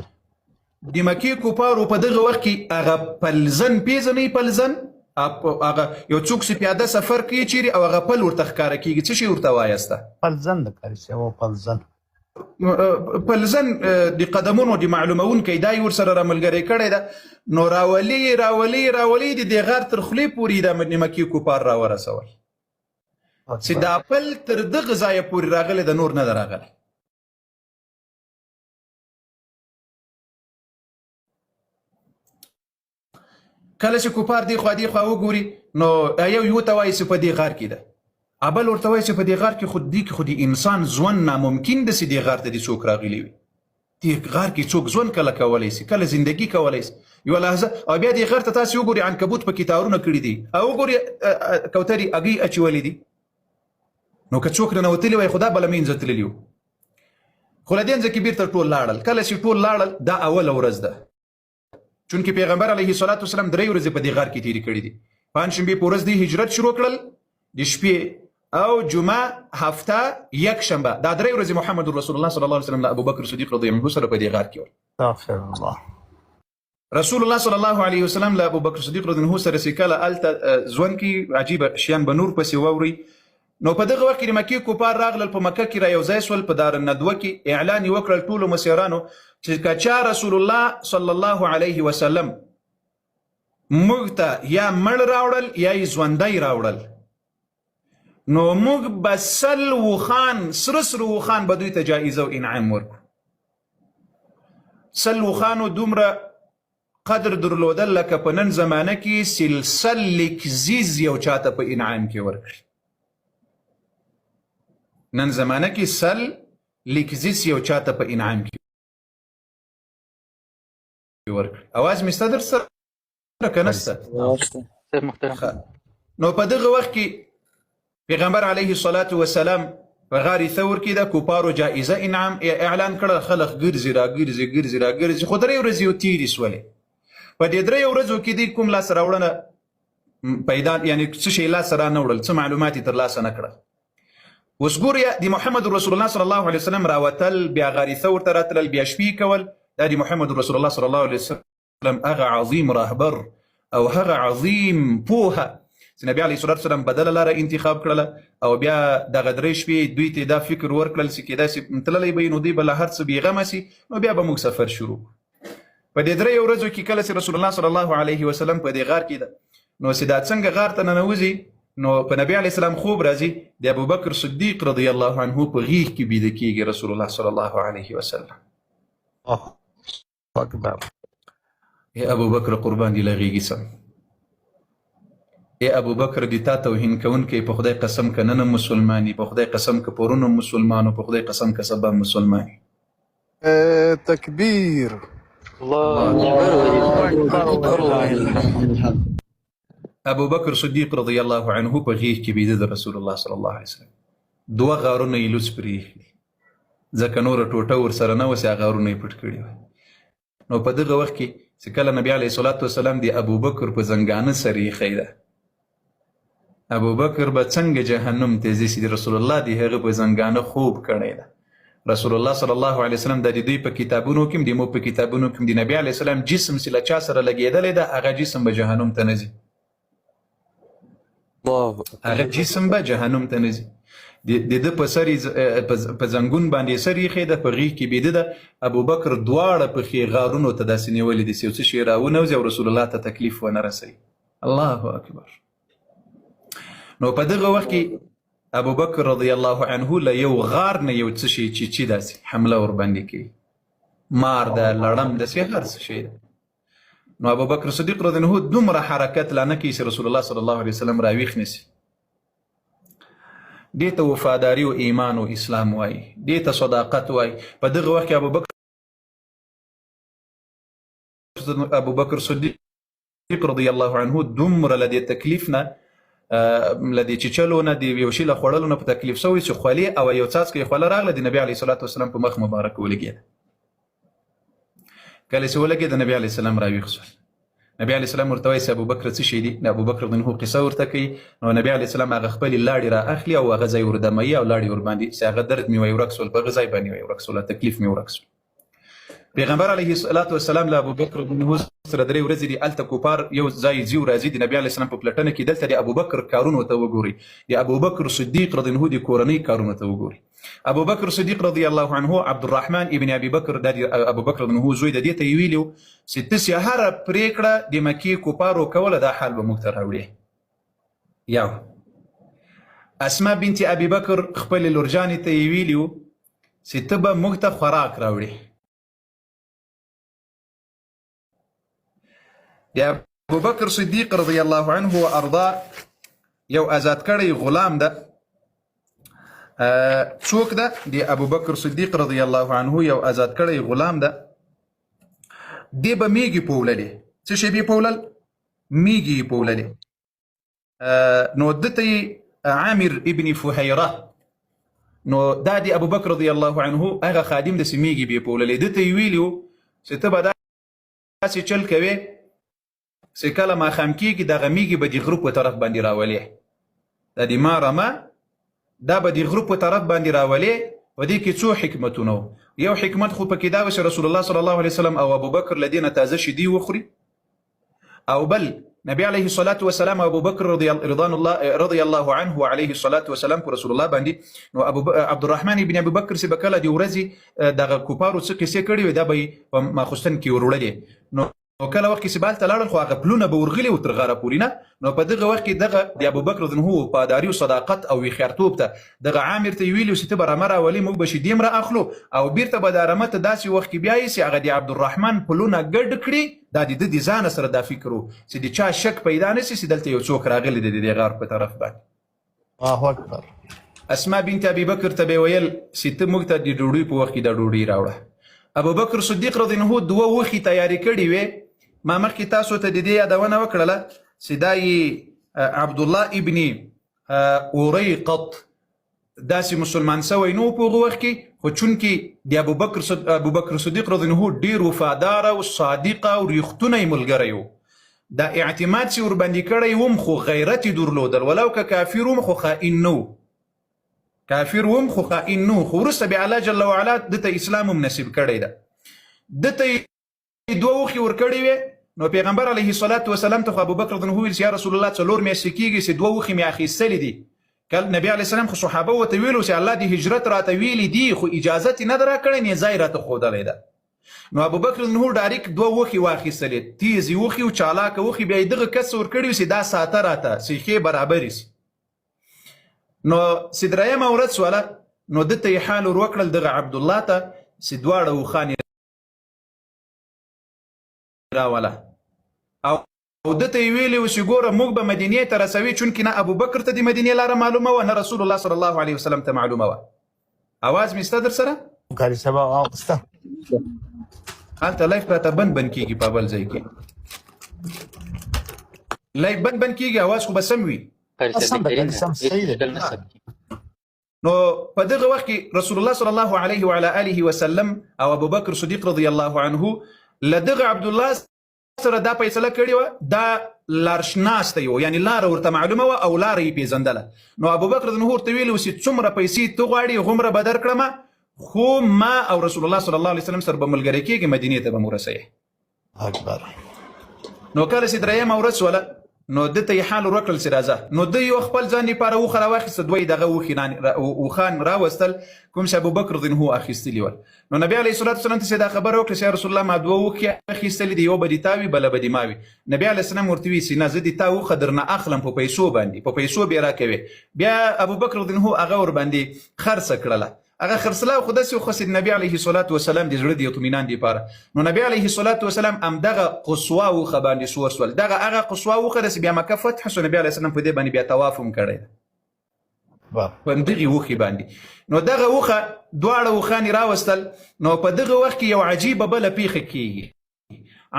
د مکې کوپارو په دغه وخت کې هغه پلزن پیژنئ، پلزن هغه یو څوک چې پیاده سفر کوي چیرې او هغه پل ورته ښکاره کېږي، څه شی ورته وایسته؟ پلزن د کاري او پلزن د قدمونو د معلومونکی دا یې ورسره راملګری کړی ده. نو راولي د دې غار تر خولې پورې د مکې کوپار راورسول چې دا پل تر دغه ځایه پورې راغلی د نور نه ده راغلی. کله چې کوپار دی خوا وګوري نو یو ته وایي چې په دې غار کې ده، بل ورته وایي چې په دې غار کې خو د انسان ژوند ناممکن ده چې دې غار ته دې څوک راغلی وي. دې غار کې څوک ژوند کله کولی شي، کله زندگی کولی شي یوه لحظه. او بیا دې غار ته تاسې وګورئ عنکبوت پکې تارونه کړي دي، او وګورئ کوترې هګۍ اچولې دي. نو که څوک ننوتلي وای خو دا بله منځه تللي وو. خو له دې ځای کې بیرته ټول لاړل. کله چې ټول لاړل دا اوله ورځ ده، چونکې پیغمبر علیه الصلاة وسلام 3 ورځې په دې غار کې تېرې کړي دي. پنجشنبې په ورځ دوی هجرت شروع کړل، د شپې او جمعه هفته یک شنبه دا درې ورځې محمد رسول الله صلی الله علیه وسلم له ابوبکر صدیق رضی الله عنه سره په دې غار کې ول. استغفر الله. رسول الله صلی الله علیه وسلم له ابوبکر صدیق رضی الله عنه سره سکله الته ځوان کې عجیب شیان به نور پسې واوري. نو په دغه وخت کې د مکې کفار راغلل، په مکه کې را یو ځای سول، په دار الندوه کې اعلان یې وکړل ټولو مسیرانو چې که چا رسول الله صلی الله علیه وسلم موږ ته یا مړ راوړل یا یې ژوندی راوړل، نو موږ به سل وخان سره سره وخان به دوی ته جایزه او انعام ورکړو. سل وخانو دومره قدر درلودل لکه په نن زمانه کې سلسل لیکزیز یو چاته په انعام کې ورکړي. نن زمانه کې سل لیکزیز یو چاته په انعام کې ورکړي. اواز مې ستا در سره که نسته؟ نو په دغه وخت کې پیغمبر علیه الصلاة والسلام په غار ثور کې د کفارو جایزه انعام اعلان کړه. خلق ګرځي را ګرځي ګرځي را ګرځي، خو درې ورځې یو تېرې سولې. په دې درې ورځو کې دې کوم لاسته راوړنه پیدا یعنې څه شی لاسته را نه وړل، څه معلومات یې ترلاسه نه کړه. اوس ګورې د محمد رسول الله صلی الله علیه وسلم راوتل، بیا غار ثور ته راتلل، بیا شپې کول، دا د محمد رسول الله صلی الله علیه وسلم هغه عظیم رهبر او هغه عظیم پوهه چې نبی علیه الصلاة والسلام بدله لاره انتخاب کړله، او بیا دغه درې شپې دوی ته دا فکر ورکړل چې کېدای تللی به نو دوی به له هر څه بېغمه سي، نو بیا به موږ سفر شروع. په دې درې ورځو کې کله چې رسول الله صلی الله علیه وسلم په دې غار کې ده، نو چې دا څنګه غار ته ننوځي، نو په نبی علیه السلام خوب راځي، د ابوبکر صدیق رضی الله عنه په غیږ کې بیده کېږي رسول الله صلی الله علیه وسلم. اکبر. ای ابوبکر قربان دی له غیږې سم، ای ابوبکر دی تا توهین کوونکی په خدای قسم که نن مسلمانی، په خدای قسم که پرون مسلمانو، په خدای قسم که سبا مسلمانی. تکبیر. ابوبکر صدیق رضی الله عنه په غیږ کې بیده د رسول الله صلی الله علیه وسلم. دوه غارونه یې لوڅ پرېښي، ځکه نوره ټوټه ورسره نه وه چې هغه غارونه یې پټ کړي وه. نو په دغه وخت کې چې کله نبی علیه الصلاة والسلام د ابوبکر په زنګانه سر ایښی ده، ابوبکر به څنګه جهنم ته ځي چې رسول الله د هغه په زنګانه خوب کړی ده. رسول الله صلی الله علیه وسلم د دوی په کتابونو کې د مو په کتابونو کې د نبی علیه السلام جسم چې له چا سره لګېدلی ده، هغه جسم به جهنم ته نه ځي، هغه جسم به جهنم ته نه ځي. د ده په سر په زنګون باندې سر ایښی ده، په غیږ کې بیده ده. ابوبکر دواړه پښې غارونو ته داسې نیولې دي چې یو څه شی راونوځي او رسول الله ته تکلیف ونه رسوي. الله اکبر. نو په دغه وخت کې ابوبکر رضی الله عنه له یو غار نه یو څه شی چې داسې حمله ورباندې کوي، مار ده، لړم ده، هر څه شی ده. نو ابوبکر صدیق رضی الله عنه دومره حرکت لا نه کوي چې رسول الله صلی الله علیه وسلم راویښ نسي. دې ته وفاداري او ایمان او اسلام وایي، دې ته صداقت وایي. په دغه وخت کې ابوبکر صدیق رضی الله عنه دومره له دې تکلیف نه، له دې چیچلو نه، د یو شي له خوړلو نه په تکلیف سوی چې خولې او یو څاڅکی خوله راغله، د نبي علیه الصلاة والسلام په مخ مبارک ولګېده. کله چې ولګېده نبي علیه السلام راویښ شول. نبی علیه السلام ورته وایي چې ابوبکر څه شی دي؟ د ابوبکر رضی الله عنه قصه ورته کوي. نو نبی علیه السلام هغه خپلې لاړې را اخلي او هغه ځای وردموي او لاړې ورباندې چې هغه درد مې وایي ورک سول، په هغه ځای باندې وایي ورک سول، تکلیف مې ورک سول. پیغمبر علیه الصلاة والسلام له ابوبکر رضی الله عنه سره درې ورځې دي هلته کفار یو ځای ځي او راځي د نبي علیه السلام په پلټنه کې. دلته د ابوبکر کارونو ته وګورئ، د ابوبکر صدیق رضی الله عنه د کورنۍ کارونو ته وګورئ. ابوبکر صدیق رضی الله عنه عبدالرحمن ابن ابي بکر د ابوبکر رضی الله عنه زوی د دې ته یې ویلي چې تاسې هره پرېکړه د مکې کفارو کوله، دا حال به موږ ته راوړي. یو اسماء بنت ابي بکر خپلې لورجانې ته یې ویلي چې ته به موږ ته خوراک راوړي. د ابوبکر صدیق رضی الله عنه و ارضا یو آزاد کړی غلام ده. څوک ده؟ د ابوبکر صدیق رضی الله عنه یو آزاد کړی غلام ده. دی به میږي پوللې. څه شی به پولل؟ میږي پوللې. نو دته عامر ابن فهیره، نو دا د ابوبکر رضی الله عنه هغه خادم د میږي به پوللې. دته یې ویلو چې ته به داسې چل کوې چې کله ماښام کېږي دغه میږي به د غره په طرف باندې راولې. دا د ما رمه دا به د غره په طرف باندې راولې. په دې کې څو حکمتونه وو. یو حکمت خو پکې دا و چې رسول الله صلی الله علیه وسلم او ابوبکر له دې نه تازه شیدې وخوري، او بل نبی علیه الصلاة والسلام او ابوبکر رضی الله عنه وعليه الصلاة والسلام په رسول الله باندې نو عبدالرحمن ابن ابوبکر چې به کله د ورځې دغه کوپارو څه قصې کړې وې دا به یې په ماخوستن کې وروړلې. نو کله وخت کې چې بالته لاړل خو هغه پلونه به ورغلي وو تر غاره پورې نه. نو په دغه وخت کې دغه د ابوبکر رضی الله عنه پاداري او صداقت او هوښیارتوب ته دغه عامر ته یې ویلي چې ته به رمه راولې موږ به شیدې هم را اخلو او بیرته به دا رمه ته داسې وخت کې بیایي چې هغه د عبدالرحمن پلونه ګډ کړي. دا د ده د ځانه سره دا فکر و چې د چا شک پیدا نه شي چې دلته یو څوک راغلی دی د دې غار په طرف باندې. الله اکبر. اسما بنت ابي بکر ته به ویل چې ته موږ ته د ډوډۍ په وخت کې دا ډوډۍ راوړه. ابوبکر صدیق رضی الله عنه دوه وخې تیاري کړې وې. ما مخکې تاسو ته د دې یادونه وکړله چې دا یې عبدالله ابن اریقط داسې مسلمان سوی نو په هغه وخت کې، خو چونکې د ابوبکر صدیق رضی الله عنه ډېر وفاداره او صادقه او ریښتونی ملګری و. دا اعتماد چې ورباندې کړی وم خو غیرت یې درلودل، ولو که کافر وم خو خائن نه و. کافر وم خو خائن نه و، خو وروسته بیا الله جل وعلا دته اسلام هم نصیب کړی ده. دته یې دوه وخې ورکړې وې. نو پیغمبر علیه الصلاة والسلام ته خو ابوبکر رضی الله عنه وویل چې یا رسول الله 4 میاشتې کېږي چې دوه وخې مې اخیستلې دي. نبی علیه السلام خو صحابه ورته ویلو چې الله د هجرت راته ویلي دي خو اجازت یې نه ده راکړی نه ځای راته ښودلی ده. نو ابوبکر رضی الله عنه ډایرکټ دوه وخې واخیستلې، تیزې وخې او چالاکه وخې. بیا یې دغه کس ورکړي چې دا ساته راته چې ښې برابرې سي. نو چې درېیمه ورځ سوله نو ده ته یې حال ور وکړل دغه عبدالله ته چې دواړه اوښان راوله او دته یې ویلي و چې ګوره موږ به مدینې ته رسوي، چونکې نه ابوبکر ته د مدینې لاره معلومه وه نه رسول الله صلی الله علیه وسلم ته معلومه وه. اواز مې شته در سره؟ قاري صاحب اواز شته. هلته لایف راته بند کېږي په بل ځای کې. لایف بند کېږي، اواز خو به سم وي. سم صحیح دی. نو په دغه وخت کې رسول الله صلی الله علیه وعلى آله وسلم او ابوبکر صدیق رضی الله عنه له دغه عبدالله سره دا فیصله کړې وه، دا لارشناسته یو، یعنی لاره ورته معلومه وه او لاره یې پیژندله. نو ابوبکر رضی الله عنه ورته ویلي و چې څومره پیسې ته غواړې هغومره به درکړمه، خو ما او رسول الله صلی الله علیه وسلم سره به ملګری کېږي، مدینې ته به مو رسوي. اکبر. نو کله چې درېیمه ورځ سوله نو ده ته یې حال ور وکړل چې راځه. نو ده یو خپل ځان لپاره اوښه راواخیسته، دوه یې دغه اوښان راوستل کوم چې ابوبکر رضی الله عنه اخیستلي ول. نو نبي علیه الصلاة والسلام ته دا خبره وکړه چې یا رسول الله ما دوه اوښې اخیستلي دي، یو به دې تا وي بله به دې ما وي. نبي علیه السلام ورته ویل چې نه زه دې تا اوښه درنه اخلم په پیسو باندې، په پیسو به یې راکوې. بیا ابوبکر رضی الله عنه هغه ورباندې خرڅه کړله. هغه خرڅلاو خو داسې وخوځېد نبي علیه الصلاة والسلام د زړه د اطمینان دپاره. نو نبي علیه الصلاة والسلام همدغه قصوا اوښه باندې سور سول. دغه هغه قصوا اوښه ده چې بیا مکه فتح شو، نبي علیه السلام په دې باندې بیا طواف هم کړی ده په همدغې اوښې باندې. نو دغه اوښه دواړه اوښان یې راوستل. نو په دغه وخت کې یو عجیبه بله پیښه کېږي.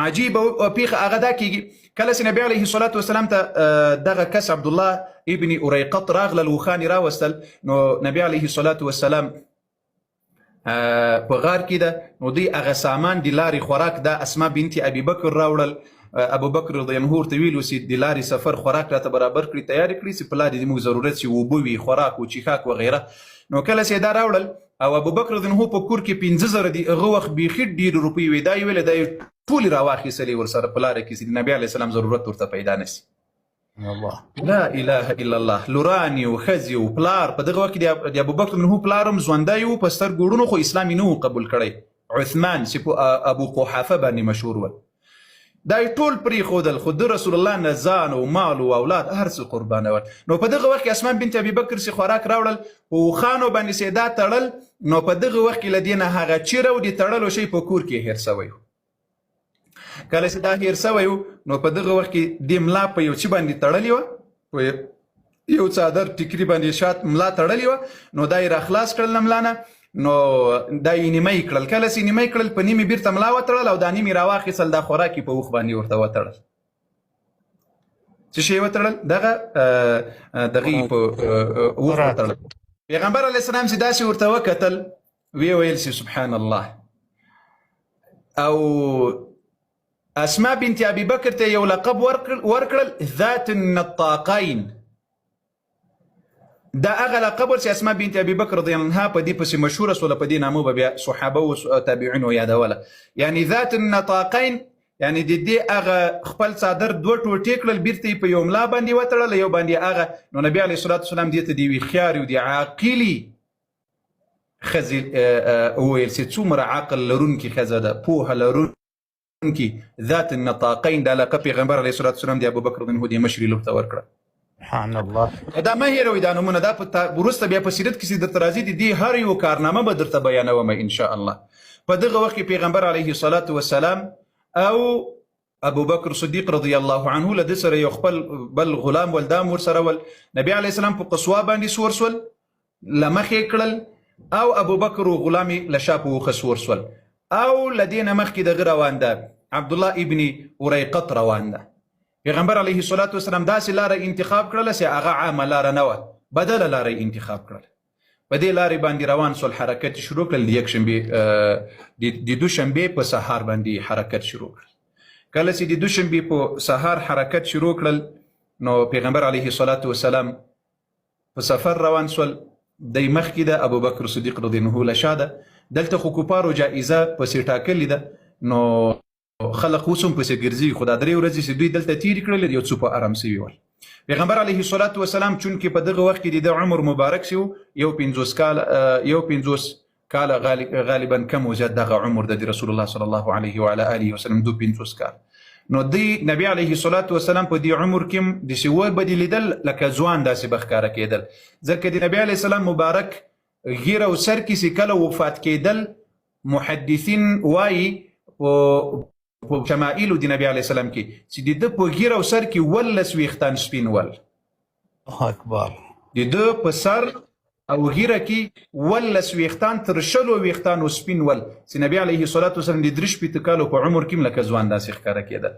عجیبه پیښه هغه دا کېږي کله چې نبي علیه الصلاة والسلام ته دغه کس عبدالله ابن اریقط راغلل، اوښان یې راوستل. نو نبي علیه الصلاة والسلام په غار کې ده. نو دوی هغه سامان د لارې خوراک دا اسما بنت ابي بکر راوړل. ابوبکر رضی الله عنه ورته ویلو چې د لارې سفر خوراک راته برابر کړي، تیار کړي چې په لارې زموږ ضرورت چې اوبه وي، خوراک و چیښاک وغیره. نو کله چې دا راوړل او ابوبکر رضی الله عنه په کور کې 15,000 دي، هغه وخت بیخي ډېرې روپۍ وې. دا یې ویلې دا یې ټولې راواخیستلې ورسره په لاره کې چې د نبي علیه السلام ضرورت ورته پیدا نه سي. لا اله الا الله. لورانې و ښځې و پلار. په دغه وخت کې د ابوبکر رضی الله عنه پلار هم ژوندی و، په سترګو وړونو، خو اسلام یې نه و قبول کړی. عثمان چې په ابو قحافه باندې مشهور ول. دا یې ټول پرېښودل، خو د رسول الله نه ځان او مال او اولاد هر څه قربانول. نو په دغه وخت کې اسما بنت ابي بکر چې خوراک راوړل په اوښانو باندې چې دا تړل، نو په دغه وخت کې له دې نه هغه چیره او د تړلو شی په کور کې هېر سوی و. کله چې دا هېر سوی و نو په دغه وخت کې د ملا په یو چی باندې تړلې وه، په یو څادر ټیکري باندې شات ملا تړلې وه. نو دا یې راخلاص کړل له ملا نه. نو دا یې نیمه کړل. کله چې نیمه کړل په نیمې بیرته ملا وتړل او دا نیمې راواخیستل، دا خوراک یې په اوښ باندې ورته وتړل. څه شی وتړل؟ دغه یې په اوښ وتړل. پیغمبر علیه السلام چې داسې ورته وکتل ویې ویل چې سبحان الله. او اسما بنت ابي بکر ته یو لقب ورکړل ذات النطاقین. دا هغه لقب چې اسماء بنت ابي بکر رضی الله عنها په دې پسې مشهوره سوله، په دې نامه به بیا صحابه او تابعین یادوله. یعنی ذات النطاقین، یعنی د دې هغه خپل څادر دوه ټوټې کړل، بیرته په یو ملا باندې وتړل، یو باندې هغه. نو نبی علیه الصلاة والسلام دې ته د یوې ښکاري او د عاقلي ښځې وویل چې څومره عقل لرونکې ښځه ده، پوهه لرونکې. ذات النطاقین دا لقب پیغمبر علیه الصلاة والسلام د ابوبکر رضی الله عنه د مشري لور ته ورکړه. سبحان الله. دا مه هېروئ دا نومونه، دا وروسته بیا په سیرت کې چې درته راځي د دې هر یو کارنامه به درته بیانوم انشاء الله. په دغه وخت کې پیغمبر علیه الصلاة والسلام او ابوبکر صدیق رضی الله عنه له ده سره یو خپل بل غلام ول، دا هم ورسره ول. نبی علیه السلام په قصوا باندې سور سول، له مخې کړل، او ابوبکر و غلام یې له شا په وښه سور سول. او له دې نه مخکې دغه روان ده، عبدالله ابن اریقط روان ده. پیغمبر علیه الصلاة والسلام داسې لاره انتخاب کړله چې هغه عامه لاره نه وه، بدله لاره انتخاب کړله. په دې لارې باندې روان سول، حرکت شروع کړل. د یکشنبې د دوشنبې په سهار باندې حرکت شروع کړل. کله چې د دوشنبې په سهار حرکت شروع کړل، نو پیغمبر علیه الصلاة والسلام په سفر روان سول. دی مخکې ده، ابوبکر صدیق رضی الله عنه له شا ده. دلته خو کفارو جایزه پسې ټاکلې ده، نو خلق اوس هم پسې ګرځي. خو دا 3 ورځې چې دوی دلته تېرې کړلې، یو څه په ارام سوي ول. پیغمبر علیه الصلاة والسلام چونکې په دغه وخت کې د عمر مبارک شو، یو 50 کاله غالبا کم و زیات دغه عمر د رسول الله صلی الله علیه وعلى آله وسلم 52 کال. نو دی نبی علیه الصلاة والسلام په دې عمر کې هم داسې وبدلېدل لکه ځوان، داسې به ښکاره کېدل. ځکه د نبی علیه السلام مبارک ږیره او سر کې چې کله وفات کېدل، محدثین وایي په شمائلو د نبی علیه السلام کې چې د ده په ږیره او سر کې 12 ویښتان سپین ول. الله اکبر. د ده په سر او ږیره کې 12 ویښتان تر 20 ویښتانو سپین ول، چې نبی علیه الصلاة والسلام د 63 کالو په عمر کې لکه ځوان داسې ښکاره کېدل.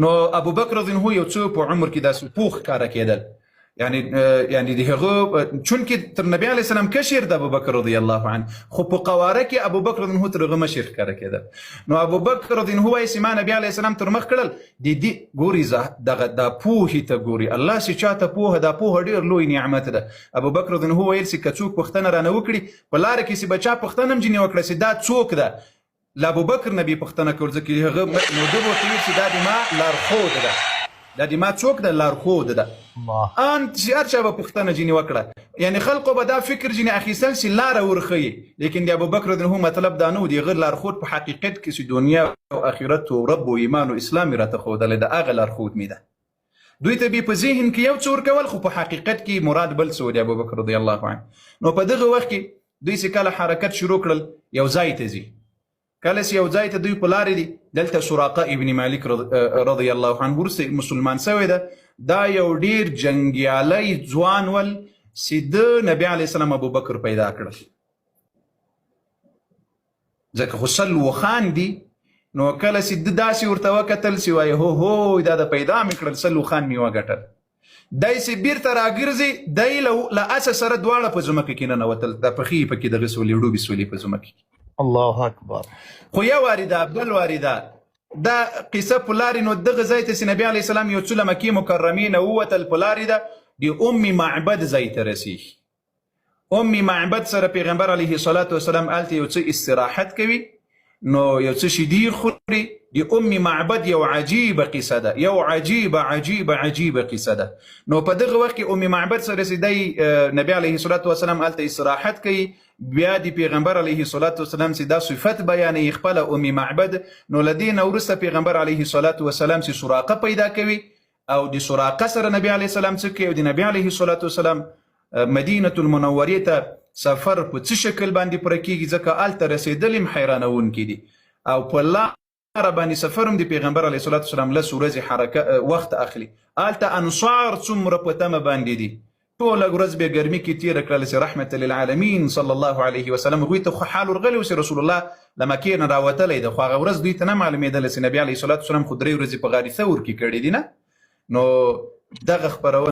نو ابوبکر رضی الله عنه یو څه په عمر کې داسې پوخ ښکاره کېدل. یعنی د هغه چونکې تر نبی علیه السلام کشر د ابوبکر رضی الله عنه، خو په قواره کې ابوبکر رضی الله عنه تر هغه مشر ښکاره کېدل. نو ابوبکر رضی الله عنه وایي چې ما نبی علیه السلام تر مخ کړل. د دې ګوري دا پوهې ته ګوري، الله چې چاته پوهه، دا پوهه ډېر لوی نعمت ده. ابوبکر رضی الله عنه ویل چې که څوک پوښتنه رانه وکړي په لاره کې چې به چا پوښتنه هم ځینې وکړه چې دا څوک ده، له ابوبکر نبي پوښتنه کول، ځکه هغه نو ده ورته ویل چې دا د ما لارښود ده، دا د ما څوک ده، لارښود ده. ان چې هر چا به پوښتنه ځینې وکړه، یعنی خلقو به دا فکر ځینې اخیستل چې لاره ورښیي. لیکن د ابوبکر رضی الله عنه مطلب دا نه و، د هغه لارښود په حقیقت کې چې دنیا او آخرت او رب او ایمان او اسلام یې راته ښودلی، د هغه لارښود مې ده. دوی ته به په ذهن کې یو څه ورکول، خو په حقیقت کې مراد بل څه و د ابوبکر رضی الله عنه. نو په دغه وخت کې دوی چې کله حرکت شروع کړل، یو ځای ته ځي. کله چې یو ځای ته دوی په لارې دي، دلته سراقه ابن مالک رضی الله عنه وروسته مسلمان شوی ده. دا یو ډیر جنګیالی ځوان ول چې د نبی علیه السلام ابوبکر پیدا کړل، ځکه خو سلوخان دي. نو کله چې د داسې ورته وکتل چې وایي هو دا د پیدا مې کړل، سلوخان مې وګټل. دی چې بیرته راګرځي، دی له اسه سره دواړه په ځمکه کې ننوتل، د پښې پکې دغه سولې ډوبې سولې په ځمکه کې. الله اکبر. خو یو واریده بل واریده دا قصه په لارې. نو دغه ځای ته چې نبی علیه السلام یو څه له مکې مکرمې نه ووتل، په لارې ده د ام معبد ځای ته رسېږي. ام معبد سره پیغمبر علیه الصلاة والسلام هلته یو څه استراحت کوي، نو یو څه شیدې خوري. د ام معبد یو عجیبه قصه ده، یو عجیبه قصه ده. نو په دغه وخت کې ام معبد سره چې دی نبی علیه الصلاة والسلام هلته استراحت کوي، بیا د پیغمبر علیه الصلاة والسلام چې دا صفت بیانوي خپله ام معبد. نو له دې نه وروسته پیغمبر علیه الصلاة والسلام چې سراقه پیدا کوي، او د سراقه سره نبی علیه السلام څه کوي، او د نبی علیه الصلاة والسلام مدینة المنورې ته سفر په څه شکل باندې پوره کېږي، ځکه هلته رسېدل هم حیرانونکي دي. او په لاره باندې سفر هم د پیغمبر علیه الصلاة والسلام 10 ورځې وخت اخلي. هلته انصار څومره په تمه باندې دي، ټوله ورځ به ګرمي کې تېره کړله چې رحمت للعالمین صلی الله علیه وسلم. هغوی ته خو حال ورغلی و چې رسول الله له مکې نه راوتلی ده، خو هغه ورځ دوی ته نه معلومېدله چې نبي علیه الصلاة والسلام خو 3 ورځې په غار ثور کې کړې دي نه. نو دغه خپرونه